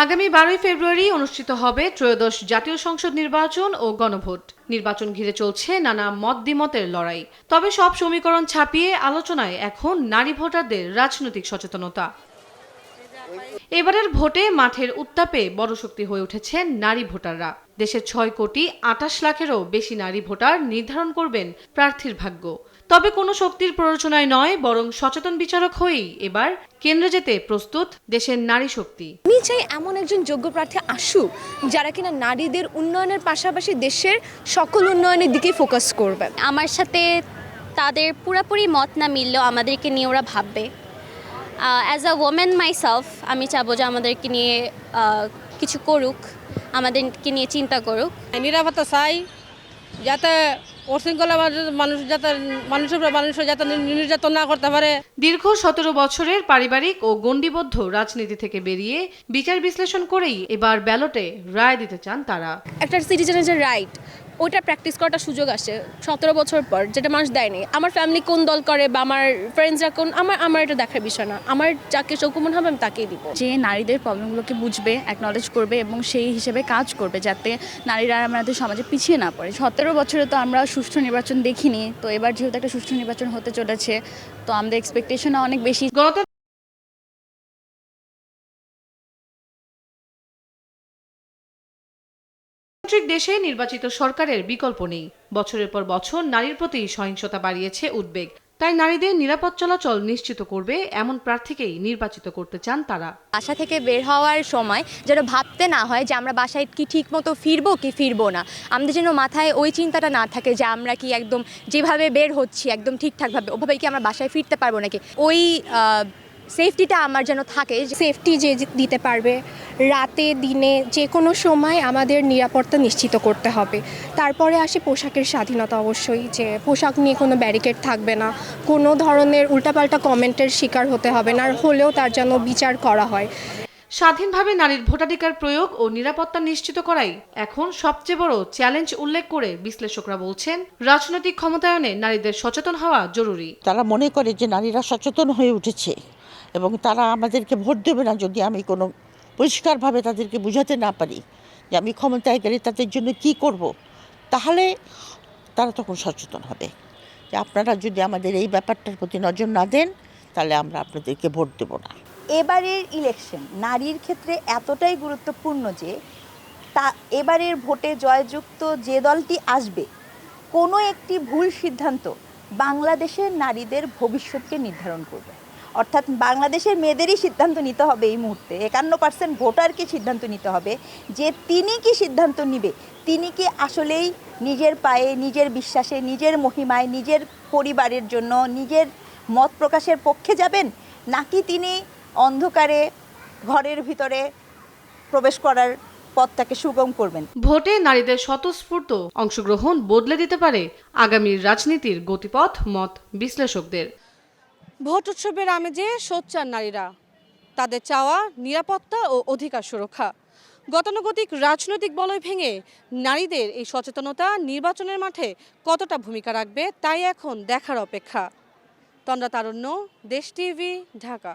আগামী 12ই ফেব্রুয়ারি অনুষ্ঠিত হবে ত্রয়োদশ জাতীয় সংসদ নির্বাচন ও গণভোট। নির্বাচন ঘিরে চলছে নানা মত দ্বিমতের লড়াই। তবে সব সমীকরণ ছাপিয়ে আলোচনায় এখন নারী ভোটারদের রাজনৈতিক সচেতনতা। এবারের ভোটে মাঠের উত্তাপে বড় শক্তি হয়ে উঠেছেন নারী ভোটাররা। দেশের 6,28,00,000-এরও বেশি নারী ভোটার নির্ধারণ করবেন প্রার্থীর ভাগ্য। তবে কোনো শক্তির প্ররোচনায় নয়, বরং সচেতন বিচারক হয়েই এবার কেন্দ্রে যেতে প্রস্তুত দেশের নারী শক্তি। আমি চাই এমন একজন যোগ্য প্রার্থী আসুক যারা কিনা নারীদের উন্নয়নের পাশাপাশি দেশের সকল উন্নয়নের দিকে ফোকাস করবে। আমার সাথে তাদের পুরোপুরি মত না মিললেও আমাদেরকে নিয়ে ওরা ভাববে। অ্যাজ আ ওমেন মাইসেলফ আমি চাবো যে আমাদেরকে নিয়ে কিছু করুক, আমাদেরকে নিয়ে চিন্তা করুক। নিরাপত্তা চাই, যাতে অশৃঙ্খলা মানুষের যাতে নির্যাতন না করতে পারে। দীর্ঘ 17 বছরের পারিবারিক ও গণ্ডিবদ্ধ রাজনীতি থেকে বেরিয়ে বিচার বিশ্লেষণ করেই এবার ব্যালটে রায় দিতে চান তারা। একটা সিটিজেনের যে রাইট, ওটা প্র্যাকটিস করাটা সুযোগ আসে 17 বছর পর, যেটা মানুষ দেয়নি। আমার ফ্যামিলি কোন দল করে বা আমার ফ্রেন্ডসরা কোন, আমার এটা দেখার বিষয় না। আমার যাকে চৌকুমন হবে আমি তাকেই দিব। যে নারীদের প্রবলেমগুলোকে বুঝবে, অ্যাকনলেজ করবে এবং সেই হিসেবে কাজ করবে যাতে নারীরা আমাদের সমাজে পিছিয়ে না পড়ে। 17 বছরে তো আমরা সুষ্ঠু নির্বাচন দেখিনি, তো এবার যেহেতু একটা সুষ্ঠু নির্বাচন হতে চলেছে, তো আমাদের এক্সপেকটেশন অনেক বেশি। দেশে নির্বাচিত সরকারের বিকল্প নেই। বছরের পর বছর নারীর প্রতি সহিংসতা বাড়িয়েছে উদ্বেগ। তাই নারীদের নিরাপদ চলাচল নিশ্চিত করবে এমন প্রার্থীকেই নির্বাচিত করতে চান তারা। বাসা থেকে বের হওয়ার সময় যেন ভাবতে না হয় যে আমরা বাসায় কি ঠিক মতো ফিরবো কি ফিরবো না। আমাদের যেন মাথায় ওই চিন্তাটা না থাকে যে আমরা কি একদম যেভাবে বের হচ্ছি একদম ঠিকঠাকভাবে ওভাবে কি আমরা বাসায় ফিরতে পারবো নাকি। ওই সেফটিটা আমার যেন থাকে। সেফটি যে দিতে পারবে, রাতে দিনে যে কোনো সময় আমাদের নিরাপত্তা নিশ্চিত করতে হবে। তারপরে আসে পোশাকের স্বাধীনতা, অবশ্যই যে পোশাক নিয়ে কোনো ব্যারিকেড থাকবে না, কোনো ধরনের উল্টাপাল্টা কমেন্টের শিকার হতে হবে না, আর হলেও তার যেন বিচার করা হয়। স্বাধীনভাবে নারীর ভোটাধিকার প্রয়োগ ও নিরাপত্তা নিশ্চিত করাই এখন সবচেয়ে বড় চ্যালেঞ্জ উল্লেখ করে বিশ্লেষকরা বলছেন, রাজনৈতিক ক্ষমতায়নে নারীদের সচেতন হওয়া জরুরি। তারা মনে করে যে নারীরা সচেতন হয়ে উঠেছে এবং তারা আমাদেরকে ভোট দেবে না যদি আমি কোনো পরিষ্কারভাবে তাদেরকে বুঝাতে না পারি যে আমি ক্ষমতায় গেলে তাদের জন্য কি করব, তাহলে তারা তখন সচেতন হবে যে আপনারা যদি আমাদের এই ব্যাপারটার প্রতি নজর না দেন তাহলে আমরা আপনাদেরকে ভোট দেব না। এবারের ইলেকশন নারীর ক্ষেত্রে এতটাই গুরুত্বপূর্ণ যে এবারের ভোটে জয়যুক্ত যে দলটি আসবে, কোনো একটি ভুল সিদ্ধান্ত বাংলাদেশের নারীদের ভবিষ্যৎকে নির্ধারণ করবে। অর্থাৎ বাংলাদেশের মেয়েদেরই সিদ্ধান্ত নিতে হবে এই মুহূর্তে, 51% ভোটারকে সিদ্ধান্ত নিতে হবে যে তিনি কি সিদ্ধান্ত নিবে, তিনি কি আসলেই নিজের পায়ে, নিজের বিশ্বাসে, নিজের মহিমায়, নিজের পরিবারের জন্য নিজের মত প্রকাশের পক্ষে যাবেন, নাকি তিনি অন্ধকারে ঘরের ভিতরে প্রবেশ করার পথটাকে সুগম করবেন। ভোটে নারীদের স্বতঃস্ফূর্ত অংশগ্রহণ বদলে দিতে পারে আগামীর রাজনীতির গতিপথ, মত বিশ্লেষকদের। ভোট উৎসবের আমেজে সোচ্চার নারীরা, তাদের চাওয়া নিরাপত্তা ও অধিকার সুরক্ষা। গতানুগতিক রাজনৈতিক বলয় ভেঙে নারীদের এই সচেতনতা নির্বাচনের মাঠে কতটা ভূমিকা রাখবে তাই এখন দেখার অপেক্ষা। তন্দ্রা তারুণ্য, দেশ টিভি, ঢাকা।